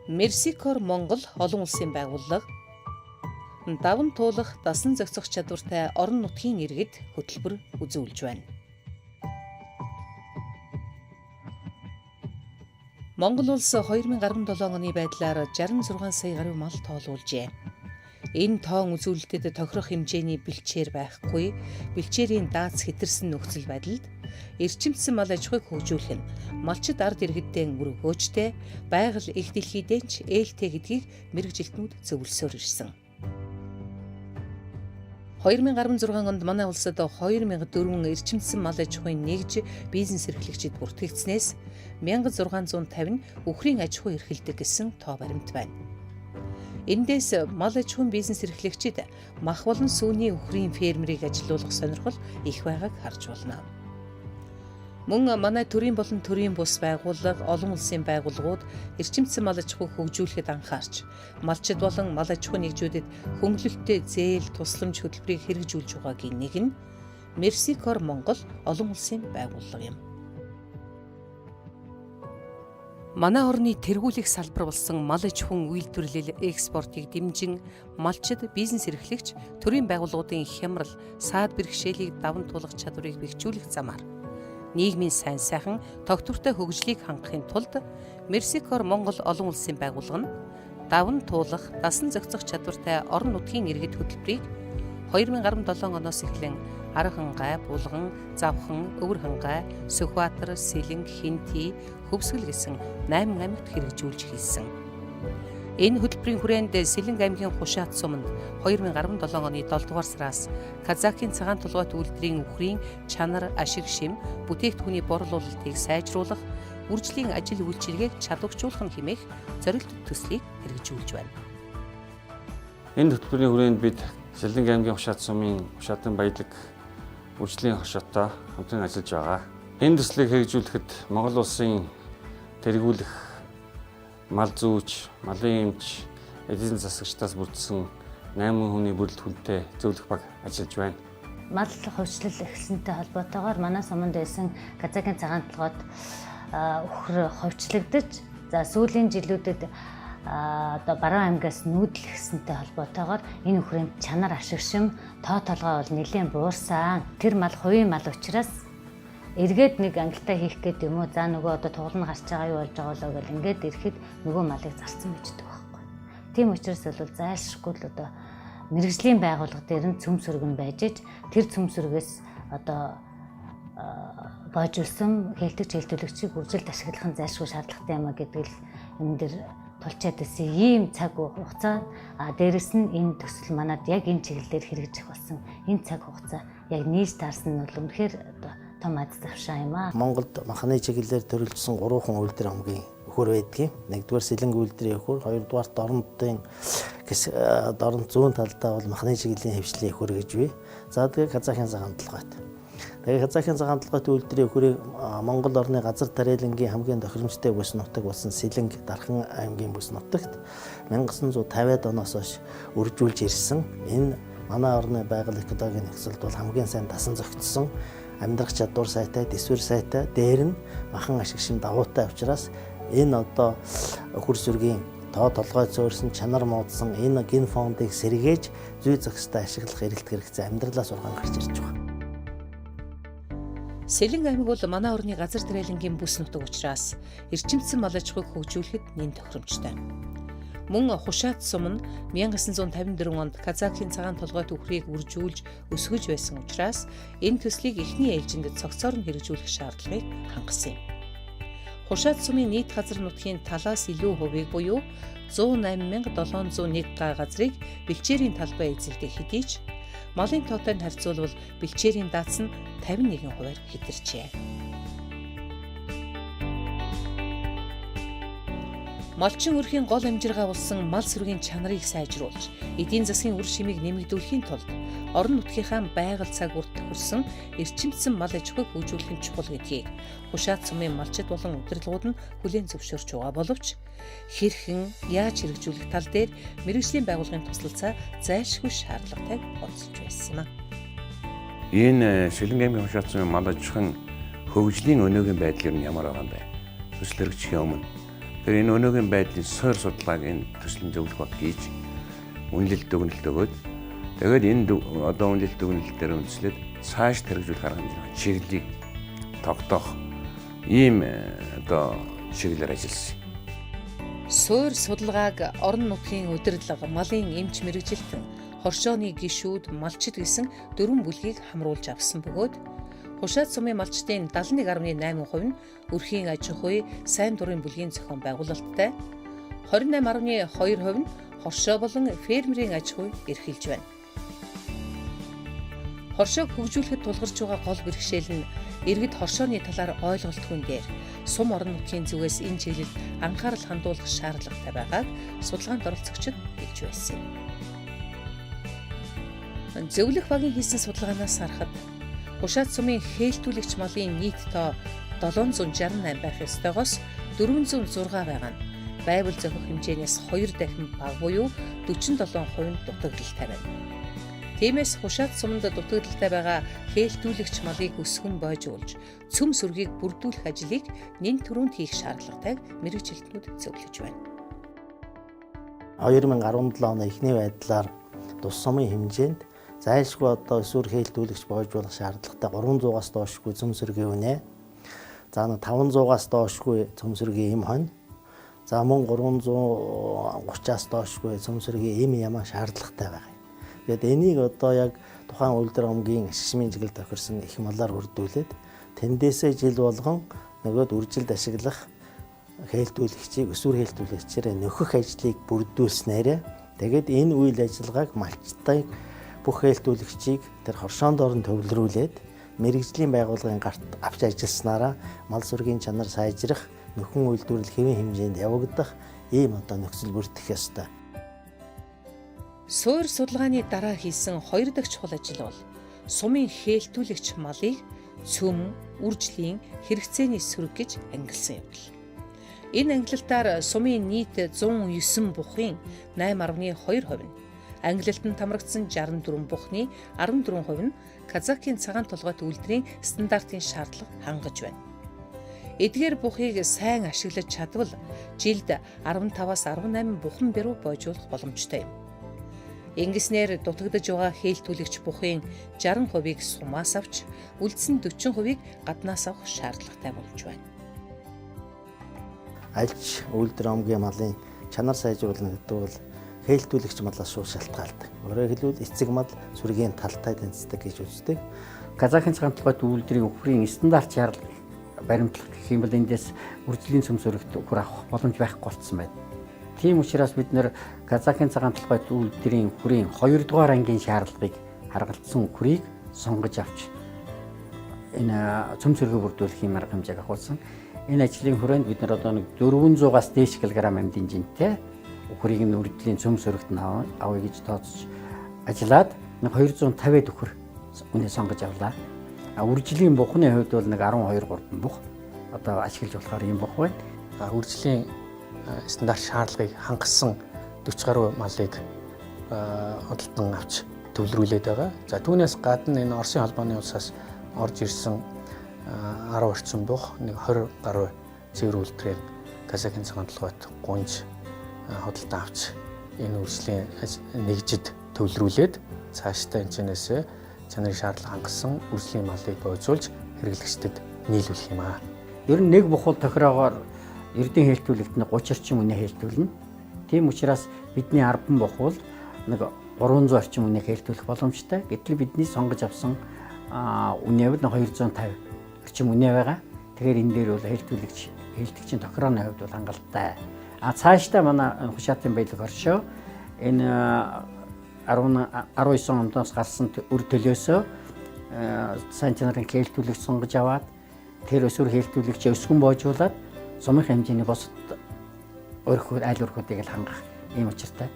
Мерсикор Монгол олон улсын байгууллага даван туулах дасан зохицох чадвартай орон нутгийн иргэд хөтөлбөр үзүүлж байна. Монгол улс 2017 оны байдлаар 66 сая гаруй мал тоолуулжээ. Энэ тоон үзүүлэлтэд тохирох хэмжээний бэлчээр байхгүй, бэлчээрийн дац хэтэрсэн нөхцөл байдалд эрчимцсэн мал аж ахуйг хөгжүүлэх нь малчид ард иргэдээ өргөөжтэй, байгаль их дэлхийдээ ээлтэй гэдгийг мэргэжилтнүүд зөвлөсөөр ирсэн. 2016 онд манай улсад 2004 эрчимцсэн мал аж ахуйн нэгж бизнес эрхлэгчид бүртгэгдснээс 1650 үхрийн аж ахуй эрхэлдэг гэсэн тоо баримт байна. Эндээс мал аж ахуйн бизнес эрхлэгчид мах болон сүүний үхрийн фермерийг ажилуулах сонирхол их байгааг харж байна. Мөн манай төрийн болон төрийн бус байгууллага, олон улсын байгууллагууд эрчимцсэн мал аж ахуйг хөгжүүлэхэд анхаарч, малчид болон мал аж ахуйн нэгжүүдэд хөнгөлөлттэй зээл, тусламж хөтөлбөрийг хэрэгжүүлж байгаагийн нэг нь Мерсикор Монгол олон улсын байгууллага юм. Манай орны тэргүүлэх салбар болсон мал аж ахуйн үйлдвэрлэл экспортыг дэмжин малчид, бизнес эрхлэгч, төрийн байгууллагуудын хямрал, саад бэрхшээлийг даван туулах чадварыг бэхжүүлэх замаар нийгмийн сайн сайхан тогтвортой хөгжлийг хангахын тулд Мерсикор Монгол олон улсын байгууллага нь даван туулах, дасан зохицох чадвартай орон нутгийн иргэд хөтөлбөрийг 2017 оноос эхлэн Арга хангай, Булган, Завхан, Өвөр хангай, Сүхбаатар, Сэлэнг, Хинти, Хөвсгөл гэсэн 8 аймагт хэрэгжүүлж хийсэн. Энэ хөтөлбөрийн хүрээнд Сэлэнг аймгийн Хушаат суманд 2017 оны 7 дугаар сараас Казакийн цагаан толгойт үйлдвэрийн үхрийн чанар, ашиг шим, бүтээгдэхүүний борлуулалтыг сайжруулах, үржлийн ажил үйлчилгээг чадваржуулах нь хэмээх зорилттой төслийг хэрэгжүүлж байна. Энэ хөтөлбөрийн хүрээнд бид Сэлэнг аймгийн Хушаат сумын Хушаатын баялаг үржлийн хошоттой хамтран ажиллаж байгаа. Энэ төслийг хэрэгжүүлэхэд Монгол улсын тэргүүлэх, мал зүүч, малын эмч, эдийн засагчдаас бүрдсэн 8 хүний бүрэлдэхүүнтэй зөвлөх баг ажиллаж байна. Мал хувьчлал эхэлсэнтэй холбоотойгоор манай суманд байсан Казакийн цагаан толгойд үхэр хувьчлагдаж, сүүлийн жилүүдэд Баруун аймгаас нүүдэл гэсэнтэй холбоотойгоор энэ үхрийн чанар, ашиг шим, тоо толгой бол нэлээд буурсан. Тэр мал хувийн мал учраас эргээд нэг ангилтаа хийх гэдэг юм уу, за нөгөө тугална гарч байгаа юу болж байгаа лөө гэл ингээд ирэхэд нөгөө малыг зарцсан бичдэг байхгүй. Тийм учраас бол зайлшгүй л мэрэгжлийн байгууллага дээр нь цөм сүрэг нь байж иж тэр цөм сүргээс боожулсан хэлтүүлэгчийг үржилт ашиглах нь зайлшгүй шаардлагатай юм а гэдэг л энэ дэр тулчаад байсан ийм цаг хугацаа дээрэс нь энэ төсөл манад яг энэ чиглэлээр хэрэгжих болсон. Энэ цаг хугацаа яг нийс таарсан нь бол үнэхээр том аз завшаа юм аа. Монголд махны чиглэлээр төрөлжсөн 3 хүн үйлдвэр хамгийн өхөр байдгийг. Нэгдүгээр Сэлэнг үйлдвэрийн өхөр, хоёрдугаар дорнод зүүн талдаа бол махны чиглэлийн хэвшлийн өхөр гэж бий. За тэгээ Казакийн цагаан толгойд. Тэгээ Казакийн цагаан толгойд үйлдвэрийн өхөрийг Монгол орны газар тариалангийн хамгийн тохиромжтой бүс нутаг болсон Сэлэнг Дархан аймгийн бүс нутагт 1950-ад оноос хойш үржүүлж ирсэн. Энэ манай орны байгаль экологийн нөхцөлд бол хамгийн сайн дасан зохицсон, амьдрах чадвар сайтай, дэсвэр сайтай, дээр нь махан ашиг шим давуутай учраас энэ өхөр сүргийн тоо толгой зөөрсөн, чанар муудсан энэ ген фондыг сэргээж зүй зохистой ашиглах эрэлт хэрэгцээ амьдралаа сургаан гарч ирж байгаа. Сэлэнг аймаг бол манай орны газар тариалангийн бүс нутаг учраас эрчимцсэн мал аж ахуйг хөгжүүлэхэд нэн тохиромжтой. Мөн Хушаат сум нь 1954 онд Казакийн цагаан толгойт үхрийг үржүүлж өсгөж байсан учраас энэ төслийг эхний ээлжинд цогцоор нь хэрэгжүүлэх шаардлагыг хангасан юм. Хушаат сумын нийт газар нутгийн талаас илүү хувийг буюу 108,701 га газрыг бэлчээрийн талбай эзэлдэг хэдий ч малын тоотой харьцуулбал бэлчээрийн дац нь 51%-аар хэтэрчээ. Малчин өрхийн гол амжиргаа болсон мал сүргийн чанарыг сайжруулж, эдийн засгийн үр шимийг нэмэгдүүлэхийн тулд орон нутгийнхаа байгаль цаг урт тохирсон эрчимцсэн мал аж ахуйг хөгжүүлэх нь чухал гэдгийг Хушаат сумын малчид болон удирдлагууд нь хүлээн зөвшөөрч байгаа боловч хэрхэн яаж хэрэгжүүлэх тал дээр мэргэжлийн байгууллагын туслалцаа зайлшгүй шаардлагатайг онцолж байсан юм. Энэ Сэлэнг аймгийн Хушаат сумын мал аж ахуйн хөгжлийн өнөөгийн байдал нь ямар байгаа юм бэ? Төсөл хэрэгжихийн өмнө Тэгэхээр энэ өнөөгийн байдлын суур судалгааг энэ төслийн зөвлөх бот хийж үнэлэлт дүгнэлт өгөөд тэгээд энэ одоо үнэлэлт дүгнэлт дээр үндэслээд цааш хэрэгжүүлэх арга хэмжээ чиглэлийг тогтоох ийм одоо чиглэлээр ажилласан. Суур судалгааг орон нутгийн удирдлага, малын эмч мэргэжилтэн, хоршооны гишүүд, малчид гэсэн 4 бүлгийг хамруулж авсан бөгөөд Хушаат сумын малчдын 71.8% нь өрхийн аж ахуй, сайн дурын бүлгийн зохион байгуулалттай, 28.2% нь хоршоо болон фермерийн аж ахуй эрхэлж байна. Хоршоог хөгжүүлэхэд тулгарч байгаа гол бэрхшээл нь иргэд хоршооны талаар ойлголтгүй дээр сум орон нутгийн зүгээс энэ чиглэлд анхаарал хандуулах шаардлагатай байгааг судалгаанд оролцогчид хэлж байсан юм. Зөвлөх багийн хийсэн судалгаанаас харахад Хушаат сумын хээлтүүлэгч малын нийт тоо 768 байх ёстойгоос 406 байгаа нь байвал зохих хэмжээнээс 2 дахин бага буюу 47% дутагдaltaй байна. Тиймээс Хушаат суманд дутагдaltaй байгаа хээлтүүлэгч малыг өсгөн бойжуулж цөм сүргийг бүрдүүлэх ажлыг нэн төрөнд хийх шаардлагатайг мэргэжилтнүүд зөвлөж байна. 2017 оны эхний байдлаар тус сумын хэмжээнд зайлшгүй одоо өсвөр хээлтүүлэгч бойжуулах шаардлагатай 300-аас доошгүй цөм сүргийн үнэ. За 500-аас доошгүй цөм сүргийн эм хонь. За мөн 330-аас доошгүй цөм сүргийн эм яма шаардлагатай байгаа. Тэгэд энийг одоо яг тухайн үйлдвэр омгийн ашигчмын чиглэлд тохирсон их малаар бүрдүүлээд тэндээсээ жил болгон нөгөөд үржилд ашиглах хээлтүүлэгчийг өсвөр хээлтүүлэгчээр нөхөх ажлыг бүрдүүлснээр тэгээд энэ үйл ажиллагааг малчтайг бүх хээлтүүлэгчийг тэр хоршоонд орон төвлөрүүлээд мэрэгжлийн байгууллагын гарт авч ажилласнараа мал сүргийн чанар сайжрах, нөхөн үйлдвэрлэл хэвийн хэмжээнд явагдах ийм одоо нөхцөл бүрдэх ёстой. Суур судалгааны дараа хийсэн 2 дахь чухал ажил бол сумын хээлтүүлэгч малыг цөм, үржлийн хэрэгцээний сүрэг гэж ангилсан явдал. Энэ ангилалтаар сумын нийт 109 бухын 8.2% нь, ангилалтанд хамрагдсан 64 бухны 14% нь Казакийн цагаан толгойт үйлдвэрийн стандартын шаардлага хангаж байна. Эдгээр бухыг сайн ашиглаж чадвал жилд 15-аас 18 бухан баруй бойжуулах боломжтой юм. Ингэснээр дутагдж байгаа хээлтүүлэгч бухын 60%-ийг сумаас авч, үлдсэн 40%-ийг гаднаас авах шаардлагатай болж байна. Альч үйлдвэр омгийн малын чанар сайжруулна гэдэг бол хээлтүүлэгч малаас шууд шалтгаалдаг. Өөрөөр хэлбэл эцэг мал сүргийн талтай тэнцдэг гэж үздэг. Казахын цагаан толгойт үйлдвэрийн үхрийн стандарт шаардлага баримтлах гэх юм бол эндээс үржлийн цөм сүрэгт үхэр авах боломж байхгүй болцсон байна. Тийм учраас бид нэр Казахын цагаан толгойт үйлдвэрийн үхрийн 2 дугаар ангийн шаардлагыг харгалзсан үхрийг сонгож авч энэ цөм сүргийг бүрдүүлэх юм арга хэмжээг агуулсан. Энэ ажлын хүрээнд бид нар одоо нэг 400-аас дээш килограмм амьдын жинтэй үхрийг нь үржлийн цөм сүрэгт авъя гэж тооцож ажиллаад 250 үхэр үнэ сонгож авлаа. Үржлийн бухны хувьд бол нэг 12-3 бух одоо ашиглаж болохоор юм бух байна. Үржлийн стандарт шаардлагыг хангасан 40 гаруй малыг худалдан авч төвлөрүүлээд байгаа. За түүнээс гадна энэ Оросын холбооны улсаас орж ирсэн 10 орчим бух, нэг 20 гаруй цэвэр үйлдвэрээр Казахын цагаан толгойт гунж худалдан авч энэ үржлийн нэгжид төвлөрүүлээд цаашдаа энэчнээс чанарын шаардлага хангасан үржлийн малыг бойжуулж хэрэглэгчдэд нийлүүлэх юм аа. Ер нь нэг бухал тохироогоор эрдэн хээлтүүлэгт 30 орчим үнэ хээлтүүлнэ. Тийм учраас бидний 10 бухал нэг 300 орчим үнэ хээлтүүлэх боломжтой. Гэтэл бидний сонгож авсан үнэ бол 250 орчим үнэ байгаа. Тэгэхээр энэ дээр бол хээлтэгчийн тохирооны хувьд бол хангалттай. Цаашдаа манай Хушаатын баялаг оршоо энэ 19 оноос гарсан үр төлөөсөө сайн чанарын хээлтүүлэгч сонгож аваад тэр өсвөр хээлтүүлэгч өсгөн боожуулаад сумын хэмжээний босод айл өрхүүдийг л хангах ийм учиртай.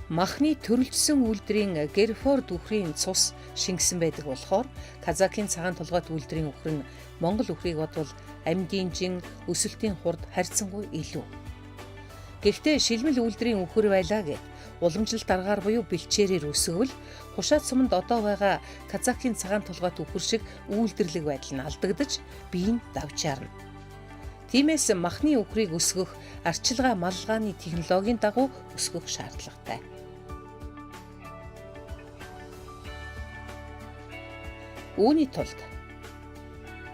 Махны төрөлжсөн үйлдвэрийн Герфорд үхрийн цус шингэсэн байдаг болохоор Казакийн цагаан толгойт үйлдвэрийн үхэр нь Монгол үхрийг бодвол амьдын жин, өсөлтийн хурд харьцангуй илүү. Гэхдээ шилмэл үйлдвэрийн үхэр байлаа гэд уламжлалт аргаар буюу бэлчээрээр өсгөвөл Хушаат суманд одоо байгаа Казакийн цагаан толгойт үхэр шиг үйлдвэрлэг байдал нь алдагдаж бие нь давж ярна. Тиймээс махны үхрийг өсгөх арчилгаа маллагааны технологийн дагуу өсгөх шаардлагатай. Үүний тулд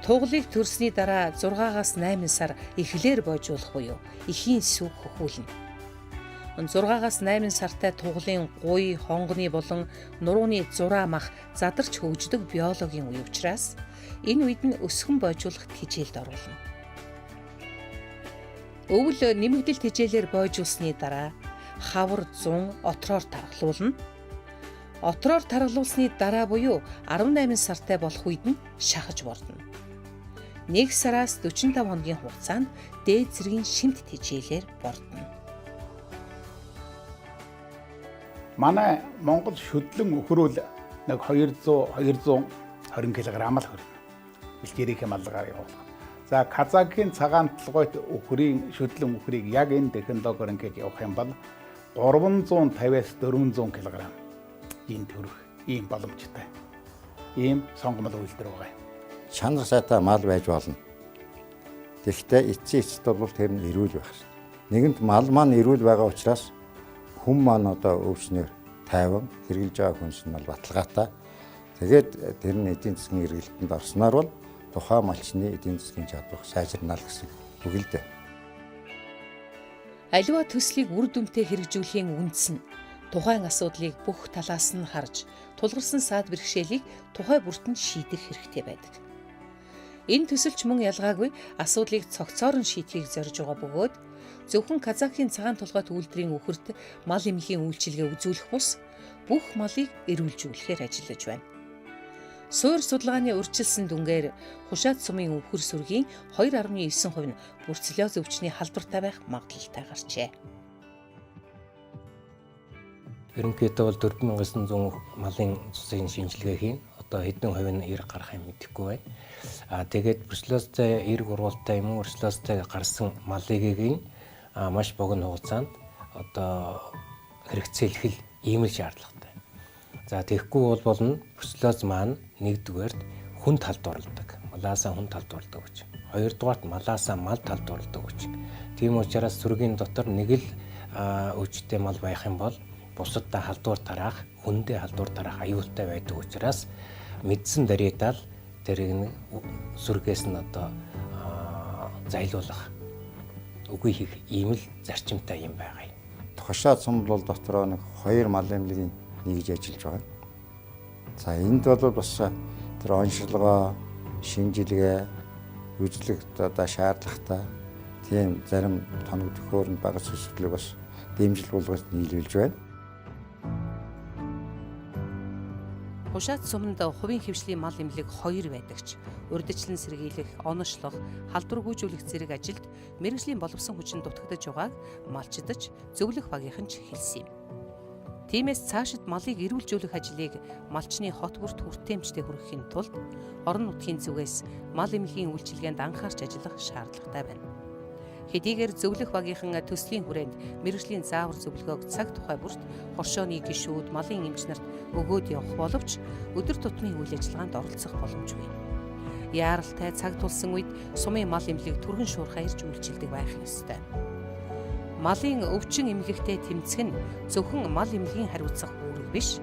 тугалыг төрсний дараа 6-аас 8 сар эхлээр бойжуулах буюу эхийн сүг хөхүүлнэ. 6-аас 8 сартай тугалын гуй, хонгоны болон нурууны зураа мах задарч хөгждөг биологийн үе учраас энэ үед нь өсгөн бойжуулах тэжээлд оруулна. Өвөл нэмэгдэл тэжээлээр бойжуулсны дараа хавар 100 отроор тархлуулна. Отроор тархлуулсны дараа буюу 18 сартай болох үед нь шахаж бордно. 1 сараас 45 хоногийн хугацаанд дээд зэргийн шимт тэжээлээр бордно. Манай Монгол шүдлэн өхрүүл нэг 200-220 кг л хүрнэ. Бэлчээрийнхээ маллагаар явуулах. За Казакийн цагаан толгойд өхрийн шүдлэн өхрийг яг энэ технологиор ингэж явах юм бол 350-аас 400 кг ийм төрөх ийм боломжтой. Ийм сонгомол үйлдвэр байгаа юм. Чанар сайтай мал байж болно. Тэгэхдээ эцсийн бол тэр нь эрүүл байх шээ. Нэгэнт мал маань эрүүл байгаа учраас хүн маань одоо өвчнөр тайван хэрглэж байгаа хүнс нь бол баталгаатай. Тэгээд тэр нь эдийн засгийн эргэлтэнд орсноор бол тухайн малчны эдийн засгийн чадвар сайжирнаа л гэсэн үг л дээ. Аливаа төслийг үр дүнтэй хэрэгжүүлэхийн үндэс нь тухайн асуудлыг бүх талаас нь харж, тулгарсан саад бэрхшээлийг тухай бүртэнд шийдэх хэрэгтэй байдаг. Энэ төсөлч мөн ялгаагүй асуудлыг цогцоор нь шийдэхийг зорж байгаа бөгөөд зөвхөн Казакийн цагаан толгойд үйлдвэрийн үхэрт мал эмнэлгийн үйлчилгээ үзүүлэх бус бүх малыг эрүүлжүүлэхээр ажиллаж байна. Суур судалгааны урьдчилсан дүнгээр хушаат сумын өвхөр сүргийн 2.9% нь бруцеллез өвчний халдвартай байх магадлалтай гарчээ. Ерөнхийдөө бол 4900 малын цусын шинжилгээ хийн. Одоо хэдэн хувь нь эрг гарах юм мэдэхгүй байна. Тэгээд бруцеллезтэй эрг урвалтай юм уу бруцеллезтэй гарсан малыгийн маш богино хугацаанд одоо хэрэгцээлэх ийм л шаардлагатай. За тэгэхгүй бол болно бруцеллез маань нэгдүгээрт хүн талдуулдаг. Малаасаа хүн талдуулдаг гэж. Хоёрдугаарт малаасаа мал талдуулдаг гэж. Тийм учраас сүргийн дотор нэг л өвчтэй мал байх юм бол бусадтай халдвар тараах, хүндээ халдвар тараах аюултай байдаг учраас мэдсэн даруйдаал тэрийг сүргээс нь одоо зайлуулах үгүй хийх ийм л зарчимтай юм байгаа юм. Хушаат сум бол дотроо нэг 2 мал эмнэлгийн нэгж ажиллаж байгаа. За энд бол бас тэр онцлогоо, шинжилгээ, үзлэгт одоо шаардлагатай тийм зарим тоног төхөөрөмж багц төслийг бас дэмжил болгож нийлүүлж байна. Хушаат суманд хувийн хвшлийн мал эмнэлэг 2 байдагч урьдчилан сэргийлэх, оношлох, халдвар гүйжүүлэх зэрэг ажилд мэргэжлийн боловсон хүчин дутагдж байгааг малчдаж зөвлөх багийнхан ч хэлсэн юм. Тиймээс цаашид малыг эрүүлжүүлэх ажлыг малчны хот бүрт хүртээмжтэй хүргэхийн тулд орон нутгийн зүгээс мал эмнэлгийн үйлчилгээнд анхаарч ажиллах шаардлагатай байна. Хэдийгээр зөвлөх багийнхан төслийн хүрээнд мэргэжлийн заавар зөвлөгөөг цаг тухай бүрт хоршооны гишүүд, малын эмч нарт өгөөд явах боловч өдөр тутмын үйл ажиллагаанд оролцох боломжгүй. Яаралтай цаг тулсан үед сумын мал эмнэлэг түргэн шуурхай ирж үйлчилдэг байх ёстой. Малын өвчин эмнэлэгтэй тэмцэх нь зөвхөн мал эмнэлгийн хариуцах үүрэг биш.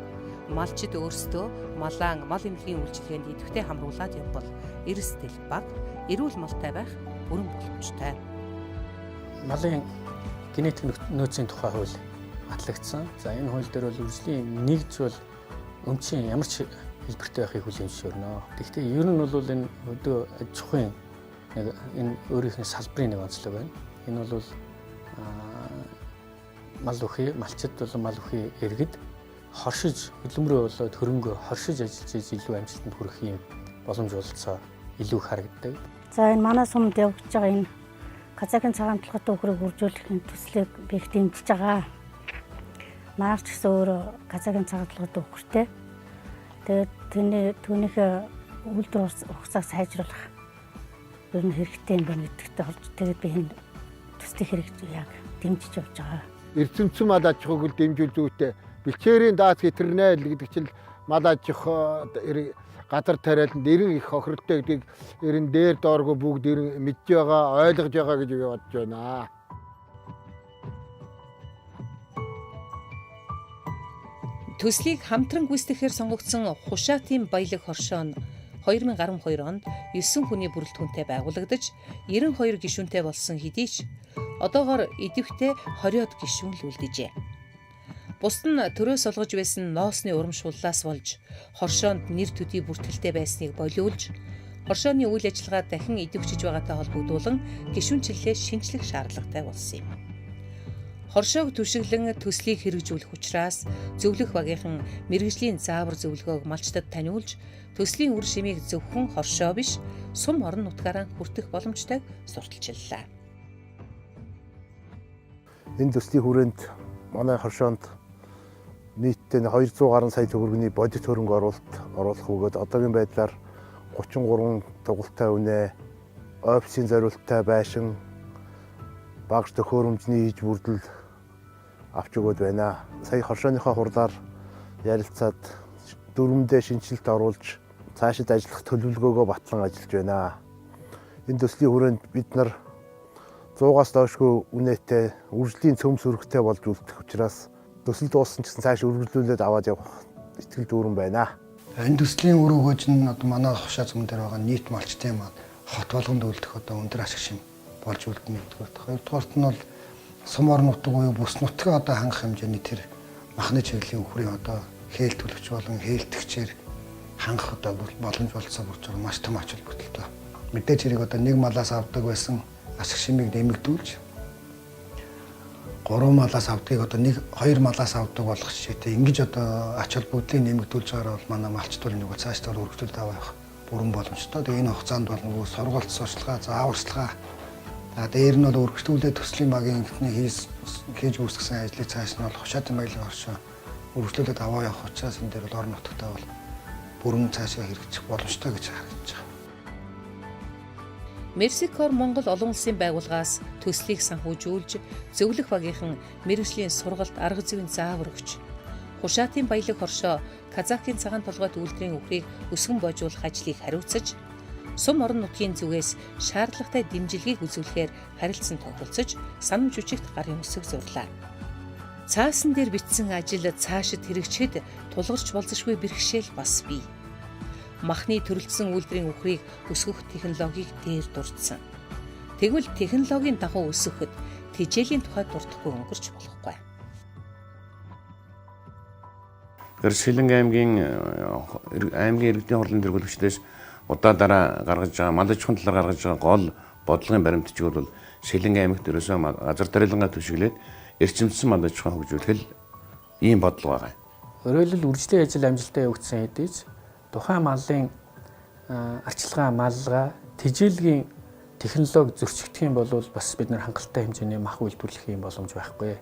Малчид өөрсдөө малаан мал эмнэлгийн үйлчилгээнд идэвхтэй хамруулад явбал эрсдэл бага, эрүүл малтай байх бүрэн боломжтой. Малын генетик нөөцийн тухай хууль батлагдсан. За энэ хууль дээр бол үржлийн нэг зүйл өмчийн ямар ч хэлбэртэй байхыг хүлээн зөвшөөрнө. Гэхдээ ер нь бол энэ өдөө аж ахуйн энэ өөрийнхөө салбарын нэг онцлог байна. Энэ бол мал үхий, малчид бол мал үхий иргэд хоршиж хөдөлмөрөө болоод хөрөнгө хоршиж ажиллаж илүү амжилтанд хүрэх юм боломж олцоо илүү харагддаг. За энэ манай сумд явагдаж байгаа энэ Казакийн цагаан толгойд өхрийг үржүүлэхийн төслийг би их дэмжиж байгаа. Манайх ч гэсэн өөрөө Казакийн цагаан толгойд өхөртэй. Тэгээд түүнийхээ үйлдвэр хугацааг сайжруулах ер нь хэрэгтэй юм байна гэдэгтэй болж тэгээд би энэ төслийг хэрэгж яг дэмжиж явж байгаа. Эрдэмтэн мал аж ахуйг л дэмжүүл зүйтэй. Бэлчээрийн дац хэтэрнээл гэдэг чинь мал аж ахуй газар тариаланд эрен их хохиролтой гэдгийг ерэн дээр дооргүй бүгд ерэн мэдж байгаа, ойлгож байгаа гэж би бодож байна. Төслийг хамтран гүйцэтгэхээр сонгогдсон Хушаатын баялаг хоршоо нь 2012 онд 9 хүний бүрэлдэхүүнтэй байгуулагдаж 92 гишүүнтэй болсон хэдий ч одоогоор идэвхтэй 20-од гишүүн л үлдэжээ. Бусд нь төрөөс олгож байсан ноосны урамшууллаас болж хоршоонд нэр төдий бүртгэлтэй байсныг болиулж хоршооны үйл ажиллагаа дахин идэвхжиж байгаатай холбогдуулан гишүүнчлэлээ шинжлэх шаардлагатай болсон юм. Хоршоог түшиглэн төслийг хэрэгжүүлэх учраас зөвлөх багийнхан мэргэжлийн заавар зөвлөгөөг малчдад таниулж төслийн үр шимийг зөвхөн хоршоо биш сум орон нутгаараа хүртэх боломжтойг сурталчиллаа. Энэ төслийн хүрээнд манай хоршоонд нийтдээ 200 гаруй сая төгрөгийн бодит хөрөнгө оруулах өгөөд одоогийн байдлаар 33 тугуултай үнэ, офисын зориулттай байшин, багш төхөөрөмжний хийж бүрдэл авч өгöd байна. Сая хоршооныхоо хурлаар ярилцаад дүрмдээ шинжилэлт оруулж цаашид ажиллах төлөвлөгөөгөө батлан ажиллаж байна. Энэ төслийн хүрээнд бид нар 100-аас доошгүй үнэтэй үржлийн цөм сүрэгтэй болж үлдэх учраас төсөл дууссан ч гэсэн цааш үргэлжлүүлээд аваад явах итгэл дүүрэн байна. Энэ төслийн үр өгөөж нь одоо манай хошаа зүүн дээр байгаа нийт малчтын маань хот болгонд үлдэх одоо өндөр ашиг шим болж үлдэнэ гэдэгт. Хоёрдугаарт нь бол сум орон нутаг буюу бүс нутгаа одоо хангах хэмжээний тэр махны чиглэлийн өхрийн одоо хээл төлөвч болон хээлтгчээр хангах одоо боломж болцоо бүрж байгаа маш том ач холбогдолтой. Мэдээж хэрэг одоо нэг малаас авдаг байсан ашиг шимийг нэмэгдүүлж 3 малаас авдгийг одоо 1-2 малаас авдаг болгох жишээтэй ингэж одоо ач холбогдлыг нэмэгдүүлж байгаа бол манай малчтууд нэг цаашдаа өргөжлөлт авах бүрэн боломжтой. Тэгээ энэ хугацаанд бол нөгөө сургууль сурчлага, зааварчилгаа дээр нь бол өргөжлүүлээ төслийн багийн хийж үүсгэсэн ажлыг цааш нь бол Хушаатын баялаг хоршоо өргөжлүүлээд аваа явах учраас энэ дээр бол орон нутгатаа бол бүрэн цаашаа хэрэгжих боломжтой гэж харагдаж байгаа. Мерсикор Монгол олон улсын байгууллагаас төслийг санхүүжүүлж зөвлөх багийнхан мэргэжлийн сургалт арга зүйн заавар өгч Хушаатын баялаг хоршоо Казакийн цагаан толгойд үйлдвэрийн үхрийг өсгөн боожуулах ажлыг хариуцаж сум орон нутгийн зүгээс шаардлагатай дэмжлэгийг үзүүлэхээр харилцан тохиролцож санамж жүжигт гарын үсэг зурлаа. Цаасан дээр бичсэн ажил цаашид хэрэгжихэд тулгарч болзошгүй бэрхшээл бас бий. Махны төрөлдсөн үйлдвэрийн үхрийг өсгөх технологиг дээр дурдсан. Тэгвэл технологийн дагуу өсгөхөд тэжээлийн тухай дурдахгүй өнгөрч болохгүй. Шилэн аймгийн иргэдийн хурлын тэргүүлэгчдээс удаа дараа гаргаж байгаа малаж хүн талаар гаргаж байгаа гол бодлогын баримтчиг бол Шилэн аймагт ерөөсөө газар тариалангаа түшиглээд эрчимсэн малаж хүн хөгжүүлэх ийм бодлого байгаа. Өөрөөр үржлийн ажил амжилттай явагдсан хэдий ч тухайн малын арчилгаа, маллага, тэжээлгийн технологи зөрчигдөх юм бол бас бид нар хангалттай хэмжээний мах үйлдвэрлэх юм боломж байхгүй.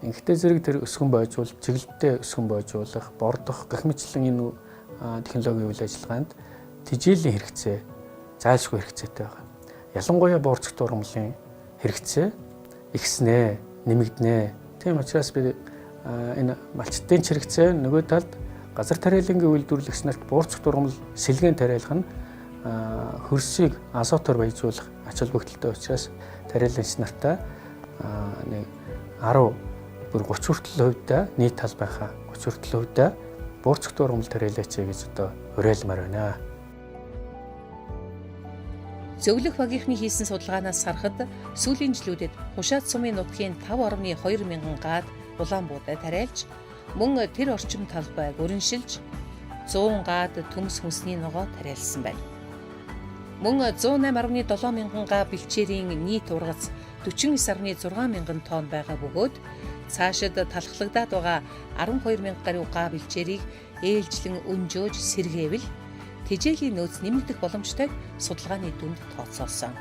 Ингээд зэрэг тэр өсгөн боожуул, чиглэлтэй өсгөн боожуулах, бордох гэх мэтлэн энэ технологийн үйл ажиллагаанд тэжээлийн хэрэгцээ зайлшгүй хэрэгцээтэй байгаа. Ялангуяа буурцэг дургамлын хэрэгцээ ихснэ, нэмэгдэнэ. Тийм учраас би энэ малчтын хэрэгцээ нөгөө талд газар тариалангийн үйлдвэрлэгч нарт буурцэг дургамл сэлгэн тариалах нь хөрсийг азотоор баяжуулах ач холбогдолтой учраас тариалагч нартаа нэг 10 бүр 30 хүртэл хувьдаа нийт талбайхаа 30 хүртэл хувьдаа буурцэг дургамл тариалаач гэж одоо уриалмаар байна. Зөвлөх багийнхны хийсэн судалгаанаас харахад сүүлийн жилүүдэд Хушаат сумын нутгийн 5.2 мянган гаад улаан буудай тариалж мөн тэр орчим талбайг өрншилж 100 гаад төмс хүнсний ногоо тариалсан байна. Мөн 108.7 мянган га бэлчээрийн нийт ургац 49.6 мянган тонн байгаа бөгөөд цаашид талхлагдаад байгаа 12 мянга гаруй га бэлчээрийг ээлжлэн өнжөөж сэргээвэл тэжээлийн нөөц нэмэгдэх боломжтойг судалгааны дүнд тооцоолсон.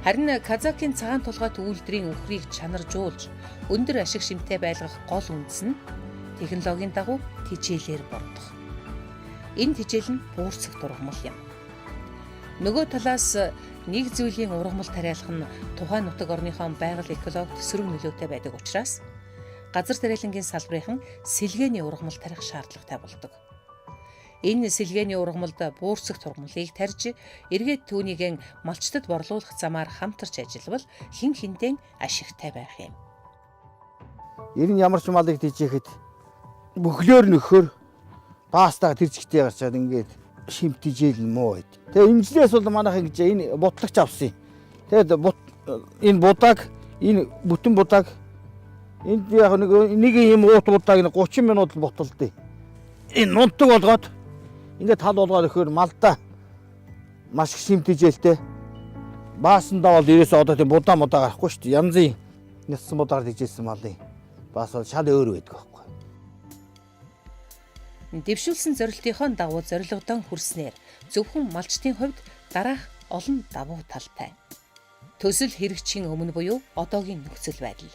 Харин Казакийн цагаан толгойд үйлдвэрийн үхрийг чанаржуулж өндөр ашиг шимтэй байлгах гол үндэс нь технологийн дагуу тэжээлээр бордох. Энэ тэжээл нь буурцэг дургамал юм. Нөгөө талаас нэг зүйлийн ургамал тариалах нь тухайн нутаг орныхон байгаль экологид сөрөг нөлөөтэй байдаг учраас газар тариалангийн салбарынхан сэлгээний ургамал тарих шаардлагатай болдог. Энэ сэлгээний ургамалд буурсах тургамлыг тарьж эргээд түүнийг малчтад борлуулах замаар хамтарч ажиллавал хин хинтэн ашигтай байх юм. Ер нь ямар ч малыг тийжэхэд бөхлөөр нөхөр пастаа тэр зэгтээ гарчаад ингээд шимтижээл муу байд. Тэгээ имжлээс бол манайх ингэж энэ бутлагч авсан. Тэгээд энэ будааг энэ бүтэн будааг энд яг нэг юм уут будааг 30 минут л ботолдъё. Энэ нунтаг болгоод ингээд тал болгоод өгөхөр малдаа маш их шимтижээлтэй. Баасандаа бол ерөөсөө одоо тийм будаа мудаа гарахгүй шүү дээ. Янзын няцсан будаагаар тийжсэн малын бас бол шал өөр байдаг байхгүй. Дэвшүүлсэн зорилтынхоо дагуу зорилгодон хүрснээр зөвхөн малчтын хувьд дараах олон давуу талтай. Төсөл хэрэгжихийн өмнө буюу одоогийн нөхцөл байдал.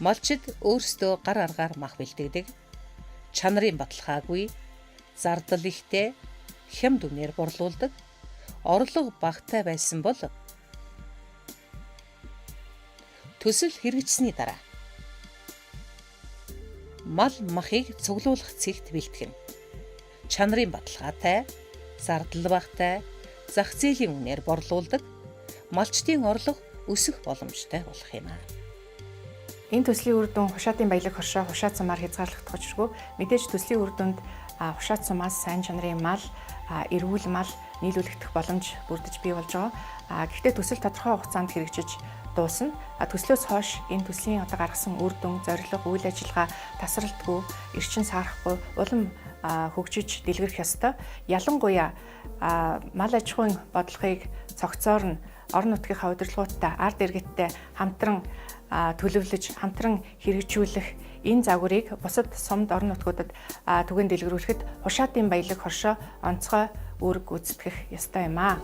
Малчид өөрсдөө гар аргаар мах бэлтгэдэг. Чанарын баталгаагүй, зардал ихтэй, хямд үнээр борлуулдаг. Орлого багатай байсан бол төсөл хэрэгжсэний дараа мал махыг цуглуулах цэгт бэлтгэн. Чанарын баталгаатай, зардал багатай, зах зээлийн үнээр борлуулдаг. Малчтын орлого өсөх боломжтой болох юм аа. Энэ төслийн үр дүн хушаатын баялаг хоршоо хушаат сумаар хязгаарлагдах учиргүй. Мэдээж төслийн үр дүнд хушаат сумаас сайн чанарын мал, эрүүл мал нийлүүлэгдэх боломж бүрдэж бий болж байгаа. Гэхдээ төсөл тодорхой хугацаанд хэрэгжиж дуусна. Төслөөс хойш энэ төслийн гаргасан үр дүн, зорилго, үйл ажиллагаа тасралтгүй, эрчин саарахгүй улам хөгжиж дэлгэрэх ёстой. Ялангуяа мал аж ахуйн бодлогыг цогцоор нь орон нутгийнхаа удирдлагуудтай, ард иргэдтэй хамтран төлөвлөж, хамтран хэрэгжүүлэх энэ загварыг бусад сумд орон нутгуудад түгээн дэлгэрүүлэхэд хушаатын баялаг хоршоо онцгой үүрэг гүйцэтгэх ёстой юм аа.